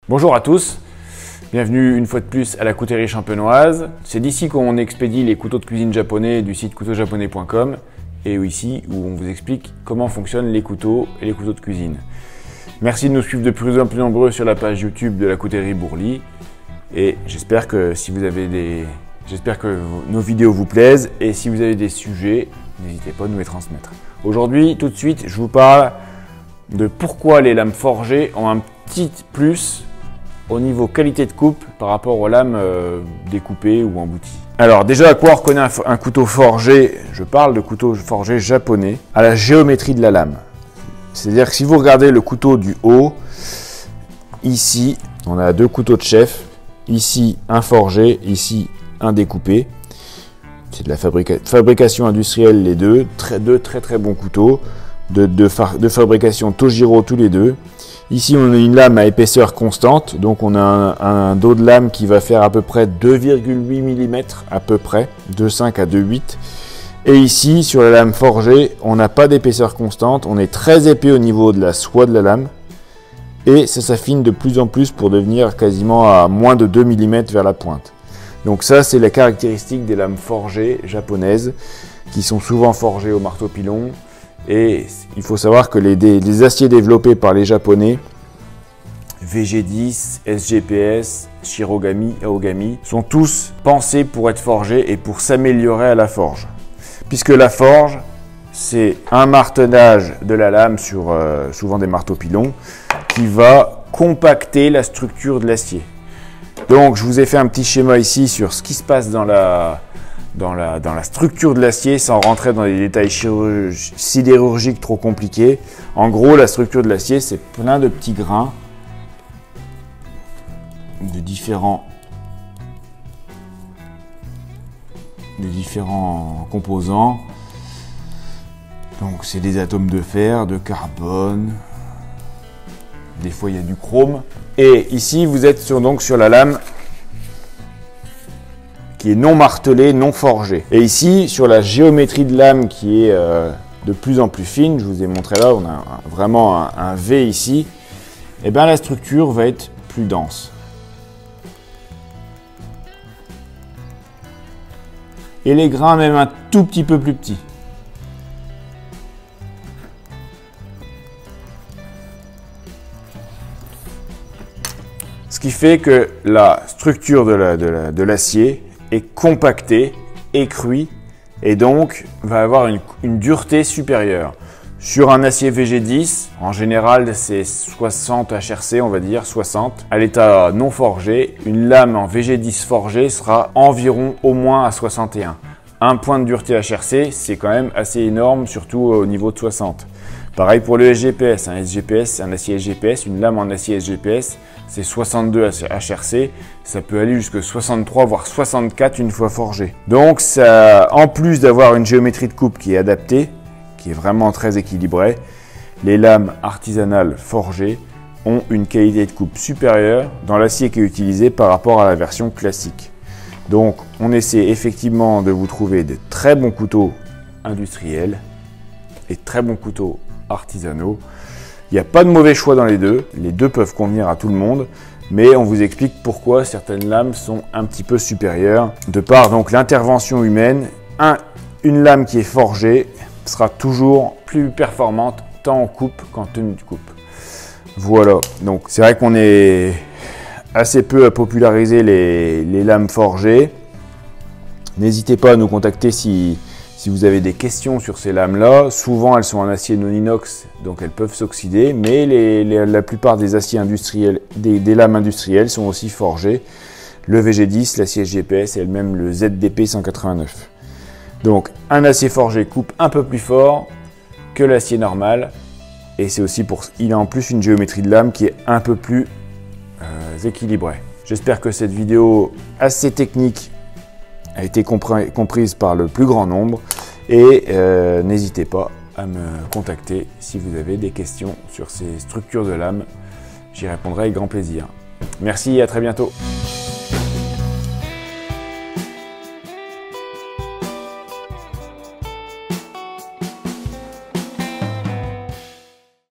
Bonjour à tous, bienvenue une fois de plus à la coutellerie champenoise. C'est d'ici qu'on expédie les couteaux de cuisine japonais du site couteaujaponais.com et ici où on vous explique comment fonctionnent les couteaux et les couteaux de cuisine. Merci de nous suivre de plus en plus nombreux sur la page YouTube de la coutellerie Bourly et j'espère que nos vidéos vous plaisent et si vous avez des sujets, n'hésitez pas à nous les transmettre. Aujourd'hui, tout de suite, je vous parle de pourquoi les lames forgées ont un petit plus au niveau qualité de coupe par rapport aux lames découpées ou embouties. Alors déjà, à quoi on reconnaît un couteau forgé? Je parle de couteau forgé japonais à la géométrie de la lame. C'est-à-dire que si vous regardez le couteau du haut, ici, on a deux couteaux de chef, ici un forgé, ici un découpé. C'est de la fabrication industrielle les deux, deux très bons couteaux de fabrication Tojiro tous les deux. Ici, on a une lame à épaisseur constante, donc on a un dos de lame qui va faire à peu près 2,8 mm, à peu près, 2,5 à 2,8. Et ici, sur la lame forgée, on n'a pas d'épaisseur constante, on est très épais au niveau de la soie de la lame, et ça s'affine de plus en plus pour devenir quasiment à moins de 2 mm vers la pointe. Donc ça, c'est la caractéristique des lames forgées japonaises, qui sont souvent forgées au marteau pilon. Et il faut savoir que les aciers développés par les Japonais, VG10, SGPS, Shirogami, Aogami, sont tous pensés pour être forgés et pour s'améliorer à la forge. Puisque la forge, c'est un martelage de la lame sur souvent des marteaux pilons qui va compacter la structure de l'acier. Donc je vous ai fait un petit schéma ici sur ce qui se passe dans la structure de l'acier sans rentrer dans les détails sidérurgiques trop compliqués. En gros, la structure de l'acier, c'est plein de petits grains de différents composants. Donc c'est des atomes de fer, de carbone, des fois il y a du chrome. Et ici, vous êtes donc sur la lame qui est non martelée, non forgée. Et ici, sur la géométrie de lame qui est de plus en plus fine, je vous ai montré là, on a vraiment un V ici, et bien la structure va être plus dense. Et les grains même un tout petit peu plus petits. Ce qui fait que la structure de l'acier est compacté, écruit et donc va avoir une dureté supérieure. Sur un acier VG10, en général c'est 60 HRC, on va dire 60. À l'état non forgé, une lame en VG10 forgée sera environ au moins à 61. Un point de dureté HRC, c'est quand même assez énorme, surtout au niveau de 60. Pareil pour le SGPS, un acier SGPS, une lame en acier SGPS, c'est 62 HRC, ça peut aller jusqu'à 63 voire 64 une fois forgé. Donc ça, en plus d'avoir une géométrie de coupe qui est adaptée, qui est vraiment très équilibrée, les lames artisanales forgées ont une qualité de coupe supérieure dans l'acier qui est utilisé par rapport à la version classique. Donc on essaie effectivement de vous trouver de très bons couteaux industriels et très bons couteaux artisanaux. Il n'y a pas de mauvais choix dans les deux peuvent convenir à tout le monde, mais on vous explique pourquoi certaines lames sont un petit peu supérieures, de par donc l'intervention humaine. Une lame qui est forgée sera toujours plus performante tant en coupe qu'en tenue de coupe. Voilà, donc c'est vrai qu'on est assez peu à populariser les lames forgées. N'hésitez pas à nous contacter si vous avez des questions sur ces lames-là. Souvent, elles sont en acier non inox, donc elles peuvent s'oxyder, mais la plupart des aciers industriels, des lames industrielles sont aussi forgées. Le VG10, l'acier SGPS et même le ZDP 189. Donc, un acier forgé coupe un peu plus fort que l'acier normal, et c'est aussi il a en plus une géométrie de lame qui est un peu plus équilibrée. J'espère que cette vidéo assez technique a été comprise par le plus grand nombre et n'hésitez pas à me contacter si vous avez des questions sur ces structures de lames. J'y répondrai avec grand plaisir. Merci et à très bientôt.